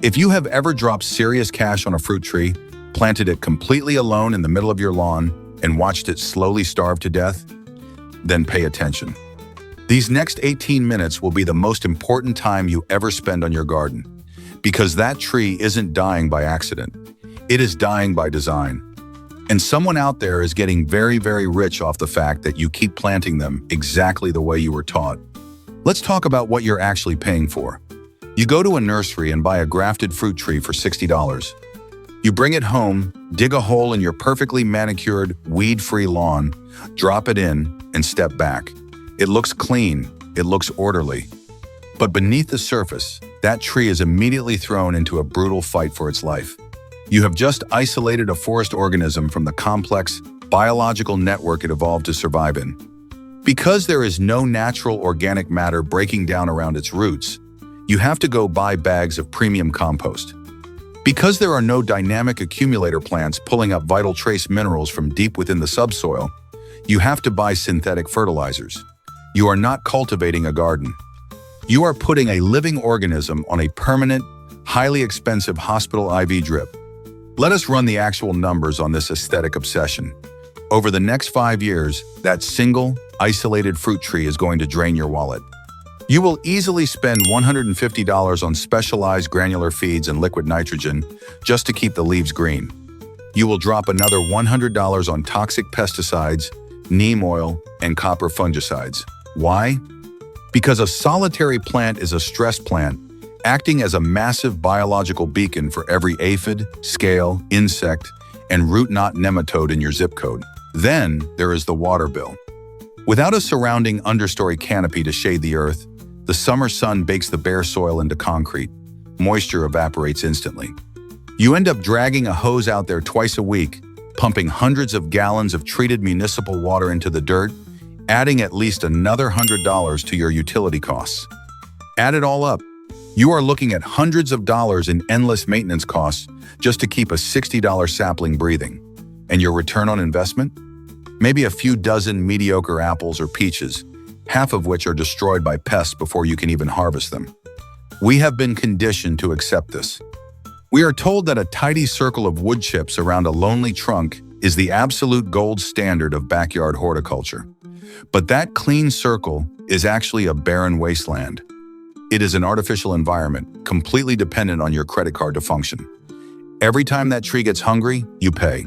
If you have ever dropped serious cash on a fruit tree, planted it completely alone in the middle of your lawn, and watched it slowly starve to death, then pay attention. These next 18 minutes will be the most important time you ever spend on your garden, because that tree isn't dying by accident. It is dying by design. And someone out there is getting very, very rich off the fact that you keep planting them exactly the way you were taught. Let's talk about what you're actually paying for. You go to a nursery and buy a grafted fruit tree for $60. You bring it home, dig a hole in your perfectly manicured, weed-free lawn, drop it in, and step back. It looks clean, it looks orderly. But beneath the surface, that tree is immediately thrown into a brutal fight for its life. You have just isolated a forest organism from the complex, biological network it evolved to survive in. Because there is no natural organic matter breaking down around its roots, you have to go buy bags of premium compost. Because there are no dynamic accumulator plants pulling up vital trace minerals from deep within the subsoil, you have to buy synthetic fertilizers. You are not cultivating a garden. You are putting a living organism on a permanent, highly expensive hospital IV drip. Let us run the actual numbers on this aesthetic obsession. Over the next 5 years, that single, isolated fruit tree is going to drain your wallet. You will easily spend $150 on specialized granular feeds and liquid nitrogen just to keep the leaves green. You will drop another $100 on toxic pesticides, neem oil, and copper fungicides. Why? Because a solitary plant is a stress plant, acting as a massive biological beacon for every aphid, scale, insect, and root knot nematode in your zip code. Then there is the water bill. Without a surrounding understory canopy to shade the earth, the summer sun bakes the bare soil into concrete. Moisture evaporates instantly. You end up dragging a hose out there twice a week, pumping hundreds of gallons of treated municipal water into the dirt, adding at least another $100 to your utility costs. Add it all up. You are looking at hundreds of dollars in endless maintenance costs just to keep a $60 sapling breathing. And your return on investment? Maybe a few dozen mediocre apples or peaches, half of which are destroyed by pests before you can even harvest them. We have been conditioned to accept this. We are told that a tidy circle of wood chips around a lonely trunk is the absolute gold standard of backyard horticulture. But that clean circle is actually a barren wasteland. It is an artificial environment, completely dependent on your credit card to function. Every time that tree gets hungry, you pay.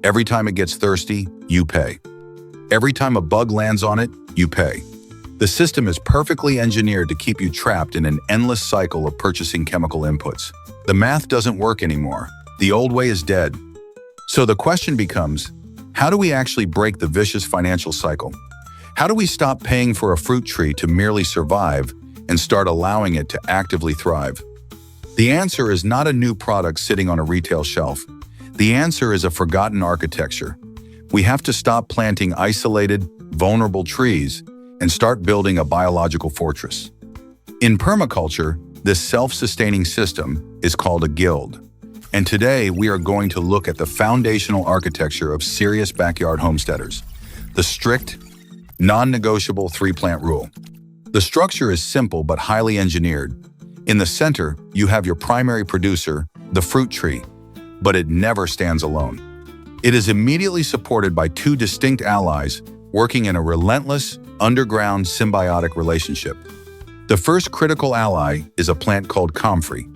Every time it gets thirsty, you pay. Every time a bug lands on it, you pay. The system is perfectly engineered to keep you trapped in an endless cycle of purchasing chemical inputs. The math doesn't work anymore. The old way is dead. So the question becomes, how do we actually break the vicious financial cycle? How do we stop paying for a fruit tree to merely survive and start allowing it to actively thrive? The answer is not a new product sitting on a retail shelf. The answer is a forgotten architecture. We have to stop planting isolated, vulnerable trees and start building a biological fortress. In permaculture, this self-sustaining system is called a guild. And today we are going to look at the foundational architecture of serious backyard homesteaders, the strict, non-negotiable 3-plant rule. The structure is simple but highly engineered. In the center, you have your primary producer, the fruit tree, but it never stands alone. It is immediately supported by 2 distinct allies working in a relentless, underground symbiotic relationship. The first critical ally is a plant called Comfrey.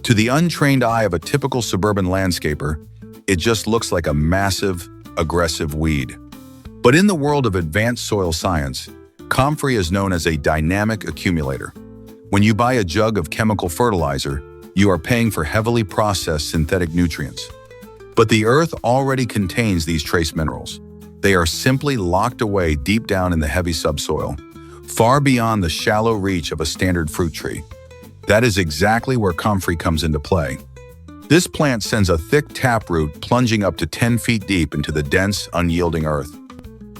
To the untrained eye of a typical suburban landscaper, it just looks like a massive, aggressive weed. But in the world of advanced soil science, Comfrey is known as a dynamic accumulator. When you buy a jug of chemical fertilizer, you are paying for heavily processed synthetic nutrients. But the earth already contains these trace minerals. They are simply locked away deep down in the heavy subsoil, far beyond the shallow reach of a standard fruit tree. That is exactly where Comfrey comes into play. This plant sends a thick taproot plunging up to 10 feet deep into the dense, unyielding earth.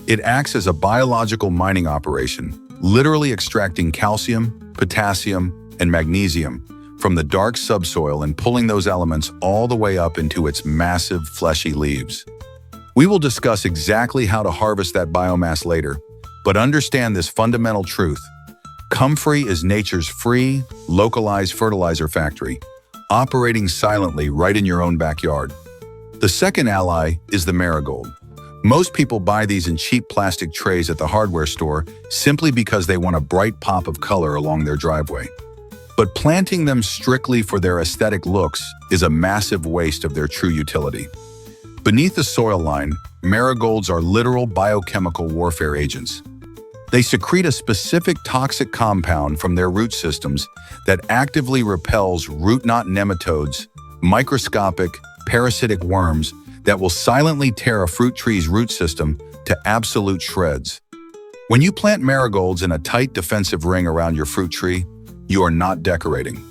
It acts as a biological mining operation, literally extracting calcium, potassium, and magnesium from the dark subsoil and pulling those elements all the way up into its massive, fleshy leaves. We will discuss exactly how to harvest that biomass later, but understand this fundamental truth. Comfrey is nature's free, localized fertilizer factory, operating silently right in your own backyard. The second ally is the marigold. Most people buy these in cheap plastic trays at the hardware store simply because they want a bright pop of color along their driveway. But planting them strictly for their aesthetic looks is a massive waste of their true utility. Beneath the soil line, marigolds are literal biochemical warfare agents. They secrete a specific toxic compound from their root systems that actively repels root knot nematodes, microscopic, parasitic worms that will silently tear a fruit tree's root system to absolute shreds. When you plant marigolds in a tight defensive ring around your fruit tree, you are not decorating.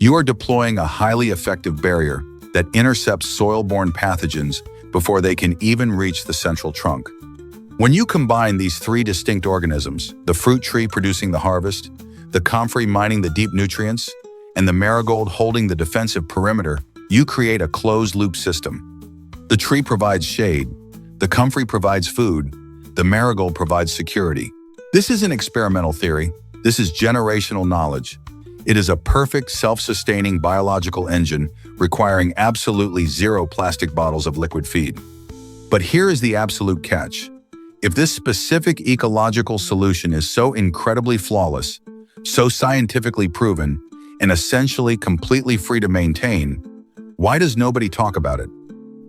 You are deploying a highly effective barrier that intercepts soil-borne pathogens before they can even reach the central trunk. When you combine these three distinct organisms, the fruit tree producing the harvest, the comfrey mining the deep nutrients, and the marigold holding the defensive perimeter, you create a closed-loop system. The tree provides shade, the comfrey provides food, the marigold provides security. This isn't experimental theory, this is generational knowledge. It is a perfect self-sustaining biological engine requiring absolutely zero plastic bottles of liquid feed. But here is the absolute catch. If this specific ecological solution is so incredibly flawless, so scientifically proven, and essentially completely free to maintain, why does nobody talk about it?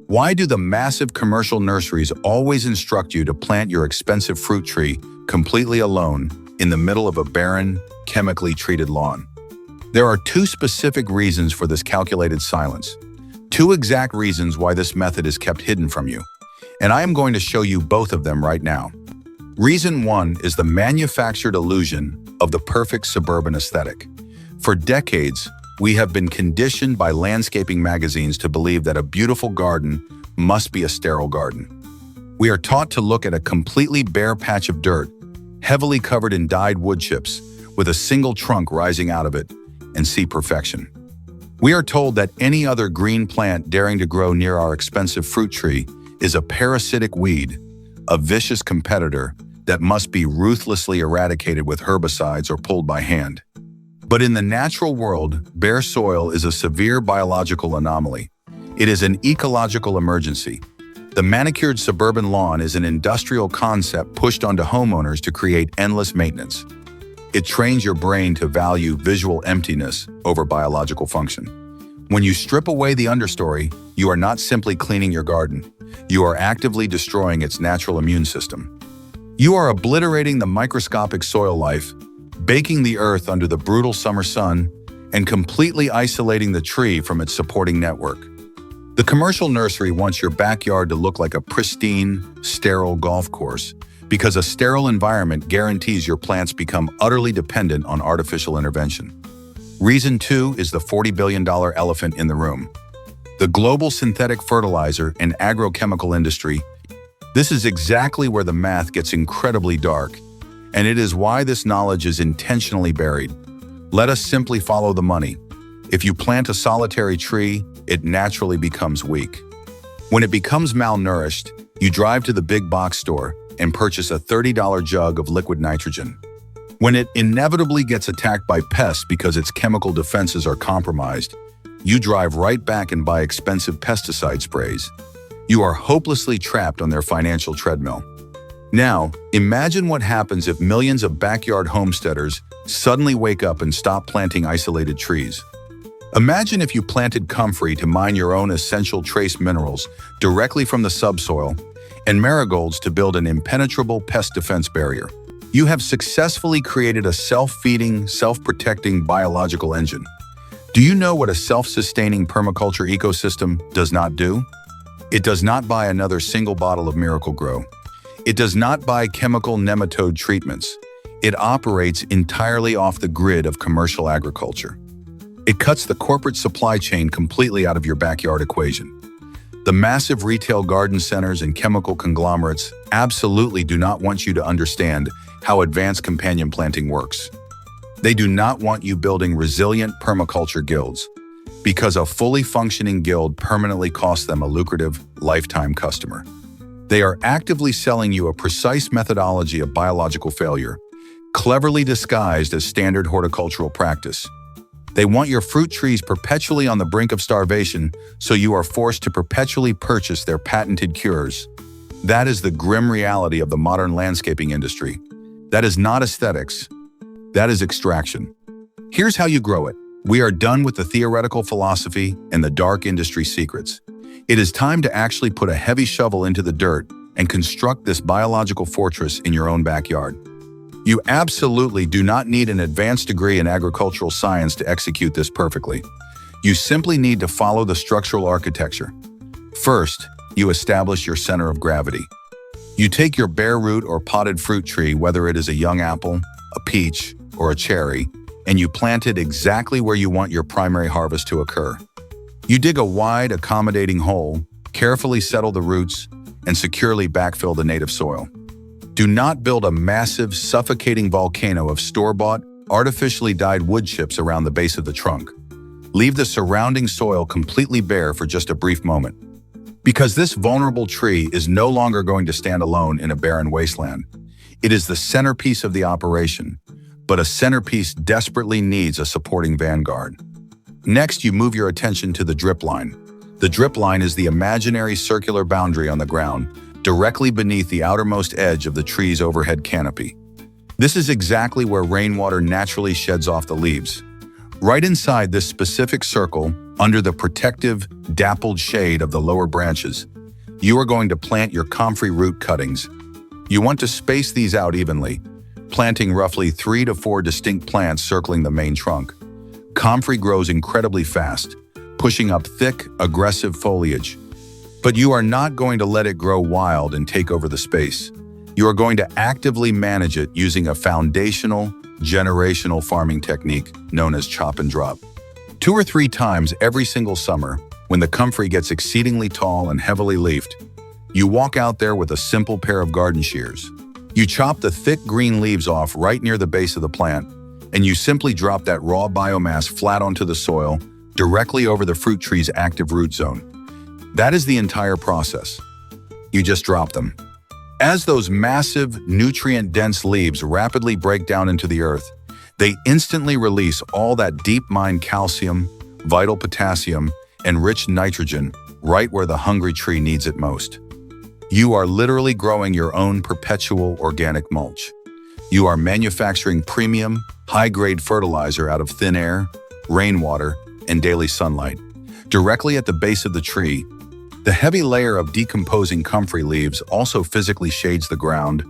Why do the massive commercial nurseries always instruct you to plant your expensive fruit tree completely alone in the middle of a barren, chemically treated lawn? There are two specific reasons for this calculated silence. Two exact reasons why this method is kept hidden from you. And I am going to show you both of them right now. Reason one is the manufactured illusion of the perfect suburban aesthetic. For decades, we have been conditioned by landscaping magazines to believe that a beautiful garden must be a sterile garden. We are taught to look at a completely bare patch of dirt, heavily covered in dyed wood chips, with a single trunk rising out of it, and see perfection. We are told that any other green plant daring to grow near our expensive fruit tree is a parasitic weed, a vicious competitor that must be ruthlessly eradicated with herbicides or pulled by hand. But in the natural world, bare soil is a severe biological anomaly. It is an ecological emergency. The manicured suburban lawn is an industrial concept pushed onto homeowners to create endless maintenance. It trains your brain to value visual emptiness over biological function. When you strip away the understory, you are not simply cleaning your garden. You are actively destroying its natural immune system. You are obliterating the microscopic soil life, baking the earth under the brutal summer sun, and completely isolating the tree from its supporting network. The commercial nursery wants your backyard to look like a pristine, sterile golf course, because a sterile environment guarantees your plants become utterly dependent on artificial intervention. Reason two is the $40 billion elephant in the room. The global synthetic fertilizer and agrochemical industry. This is exactly where the math gets incredibly dark, and it is why this knowledge is intentionally buried. Let us simply follow the money. If you plant a solitary tree, it naturally becomes weak. When it becomes malnourished, you drive to the big box store and purchase a $30 jug of liquid nitrogen. When it inevitably gets attacked by pests because its chemical defenses are compromised, you drive right back and buy expensive pesticide sprays. You are hopelessly trapped on their financial treadmill. Now, imagine what happens if millions of backyard homesteaders suddenly wake up and stop planting isolated trees. Imagine if you planted comfrey to mine your own essential trace minerals directly from the subsoil and marigolds to build an impenetrable pest defense barrier. You have successfully created a self-feeding, self-protecting biological engine. Do you know what a self-sustaining permaculture ecosystem does not do? It does not buy another single bottle of Miracle-Gro. It does not buy chemical nematode treatments. It operates entirely off the grid of commercial agriculture. It cuts the corporate supply chain completely out of your backyard equation. The massive retail garden centers and chemical conglomerates absolutely do not want you to understand how advanced companion planting works. They do not want you building resilient permaculture guilds, because a fully functioning guild permanently costs them a lucrative, lifetime customer. They are actively selling you a precise methodology of biological failure, cleverly disguised as standard horticultural practice. They want your fruit trees perpetually on the brink of starvation, so you are forced to perpetually purchase their patented cures. That is the grim reality of the modern landscaping industry. That is not aesthetics. That is extraction. Here's how you grow it. We are done with the theoretical philosophy and the dark industry secrets. It is time to actually put a heavy shovel into the dirt and construct this biological fortress in your own backyard. You absolutely do not need an advanced degree in agricultural science to execute this perfectly. You simply need to follow the structural architecture. First, you establish your center of gravity. You take your bare root or potted fruit tree, whether it is a young apple, a peach, or a cherry, and you plant it exactly where you want your primary harvest to occur. You dig a wide, accommodating hole, carefully settle the roots, and securely backfill the native soil. Do not build a massive, suffocating volcano of store-bought, artificially dyed wood chips around the base of the trunk. Leave the surrounding soil completely bare for just a brief moment. Because this vulnerable tree is no longer going to stand alone in a barren wasteland. It is the centerpiece of the operation, but a centerpiece desperately needs a supporting vanguard. Next, you move your attention to the drip line. The drip line is the imaginary circular boundary on the ground, directly beneath the outermost edge of the tree's overhead canopy. This is exactly where rainwater naturally sheds off the leaves. Right inside this specific circle, under the protective, dappled shade of the lower branches, you are going to plant your Comfrey root cuttings. You want to space these out evenly, planting roughly 3 to 4 distinct plants circling the main trunk. Comfrey grows incredibly fast, pushing up thick, aggressive foliage. But you are not going to let it grow wild and take over the space. You are going to actively manage it using a foundational, generational farming technique known as chop and drop. 2 or 3 times every single summer, when the Comfrey gets exceedingly tall and heavily leafed, you walk out there with a simple pair of garden shears. You chop the thick green leaves off right near the base of the plant, and you simply drop that raw biomass flat onto the soil, directly over the fruit tree's active root zone. That is the entire process. You just drop them. As those massive, nutrient-dense leaves rapidly break down into the earth, they instantly release all that deep-mined calcium, vital potassium, and rich nitrogen right where the hungry tree needs it most. You are literally growing your own perpetual organic mulch. You are manufacturing premium, high-grade fertilizer out of thin air, rainwater, and daily sunlight. Directly at the base of the tree, the heavy layer of decomposing comfrey leaves also physically shades the ground,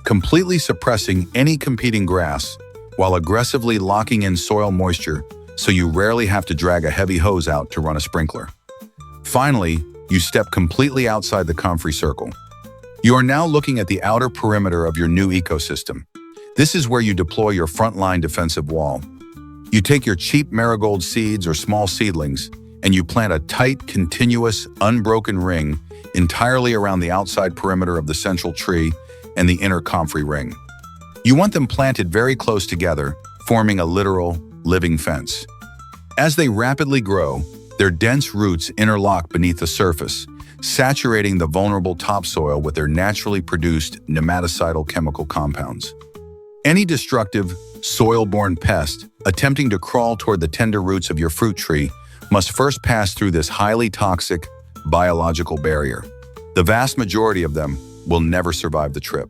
completely suppressing any competing grass while aggressively locking in soil moisture so you rarely have to drag a heavy hose out to run a sprinkler. Finally, you step completely outside the comfrey circle. You are now looking at the outer perimeter of your new ecosystem. This is where you deploy your frontline defensive wall. You take your cheap marigold seeds or small seedlings, and you plant a tight, continuous, unbroken ring entirely around the outside perimeter of the central tree and the inner comfrey ring. You want them planted very close together, forming a literal, living fence. As they rapidly grow, their dense roots interlock beneath the surface, saturating the vulnerable topsoil with their naturally produced nematicidal chemical compounds. Any destructive, soil-borne pest attempting to crawl toward the tender roots of your fruit tree must first pass through this highly toxic biological barrier. The vast majority of them will never survive the trip.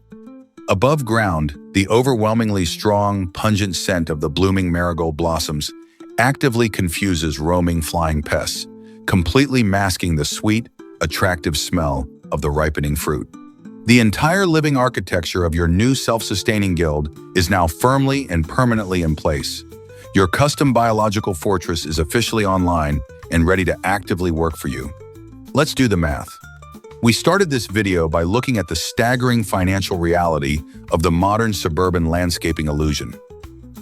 Above ground, the overwhelmingly strong, pungent scent of the blooming marigold blossoms actively confuses roaming flying pests, completely masking the sweet, attractive smell of the ripening fruit. The entire living architecture of your new self-sustaining guild is now firmly and permanently in place. Your custom biological fortress is officially online and ready to actively work for you. Let's do the math. We started this video by looking at the staggering financial reality of the modern suburban landscaping illusion.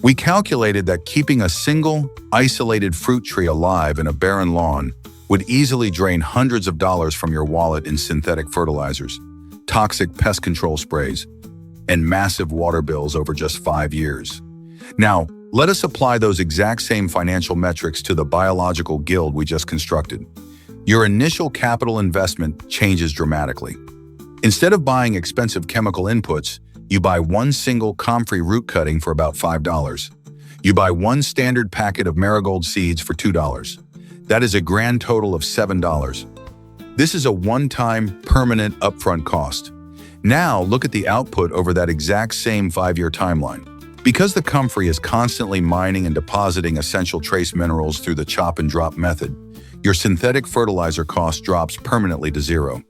We calculated that keeping a single, isolated fruit tree alive in a barren lawn would easily drain hundreds of dollars from your wallet in synthetic fertilizers, toxic pest control sprays, and massive water bills over just 5 years. Now, let us apply those exact same financial metrics to the biological guild we just constructed. Your initial capital investment changes dramatically. Instead of buying expensive chemical inputs, you buy one single comfrey root cutting for about $5. You buy one standard packet of Marigold seeds for $2. That is a grand total of $7. This is a one-time, permanent, upfront cost. Now, look at the output over that exact same 5-year timeline. Because the Comfrey is constantly mining and depositing essential trace minerals through the chop-and-drop method, your synthetic fertilizer cost drops permanently to zero.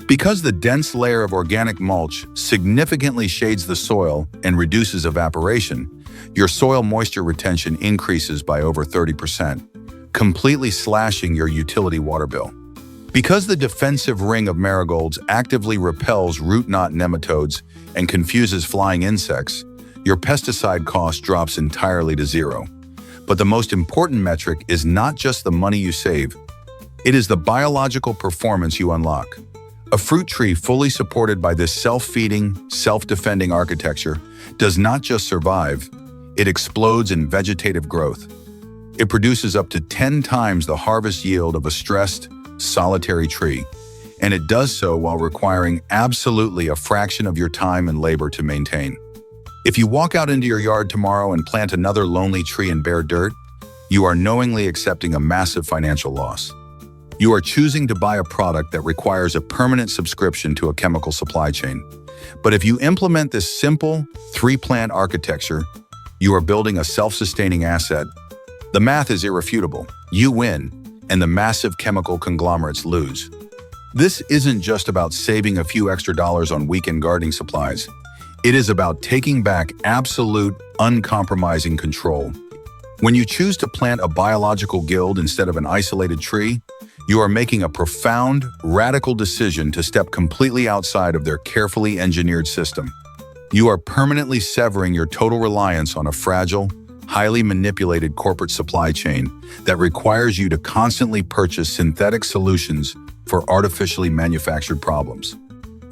Because the dense layer of organic mulch significantly shades the soil and reduces evaporation, your soil moisture retention increases by over 30%, completely slashing your utility water bill. Because the defensive ring of marigolds actively repels root knot nematodes and confuses flying insects, your pesticide cost drops entirely to zero. But the most important metric is not just the money you save, it is the biological performance you unlock. A fruit tree fully supported by this self-feeding, self-defending architecture does not just survive, it explodes in vegetative growth. It produces up to 10 times the harvest yield of a stressed, solitary tree, and it does so while requiring absolutely a fraction of your time and labor to maintain. If you walk out into your yard tomorrow and plant another lonely tree in bare dirt, you are knowingly accepting a massive financial loss. You are choosing to buy a product that requires a permanent subscription to a chemical supply chain. But if you implement this simple 3-plant architecture, you are building a self-sustaining asset. The math is irrefutable. You win, and the massive chemical conglomerates lose. This isn't just about saving a few extra dollars on weekend gardening supplies. It is about taking back absolute, uncompromising control. When you choose to plant a biological guild instead of an isolated tree, you are making a profound, radical decision to step completely outside of their carefully engineered system. You are permanently severing your total reliance on a fragile, highly manipulated corporate supply chain that requires you to constantly purchase synthetic solutions for artificially manufactured problems.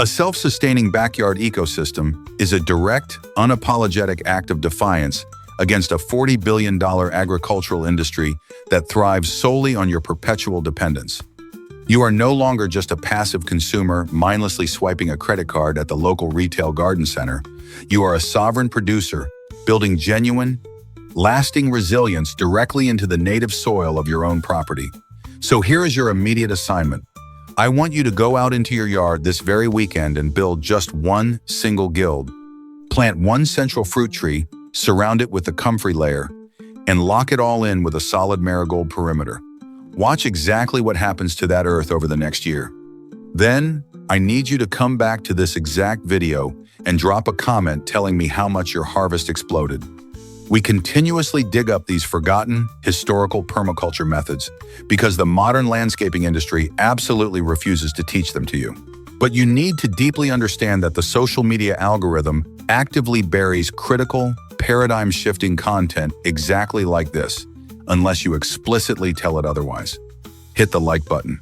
A self-sustaining backyard ecosystem is a direct, unapologetic act of defiance against a $40 billion agricultural industry that thrives solely on your perpetual dependence. You are no longer just a passive consumer mindlessly swiping a credit card at the local retail garden center. You are a sovereign producer, building genuine, lasting resilience directly into the native soil of your own property. So here is your immediate assignment. I want you to go out into your yard this very weekend and build just one single guild. Plant one central fruit tree, surround it with the Comfrey layer, and lock it all in with a solid marigold perimeter. Watch exactly what happens to that earth over the next year. Then, I need you to come back to this exact video and drop a comment telling me how much your harvest exploded. We continuously dig up these forgotten, historical permaculture methods because the modern landscaping industry absolutely refuses to teach them to you. But you need to deeply understand that the social media algorithm actively buries critical, paradigm-shifting content exactly like this, unless you explicitly tell it otherwise. Hit the like button.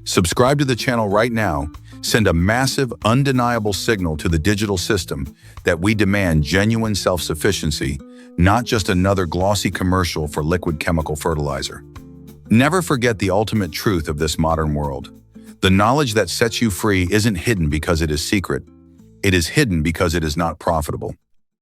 Subscribe to the channel right now. Send a massive, undeniable signal to the digital system that we demand genuine self-sufficiency, not just another glossy commercial for liquid chemical fertilizer. Never forget the ultimate truth of this modern world. The knowledge that sets you free isn't hidden because it is secret. It is hidden because it is not profitable.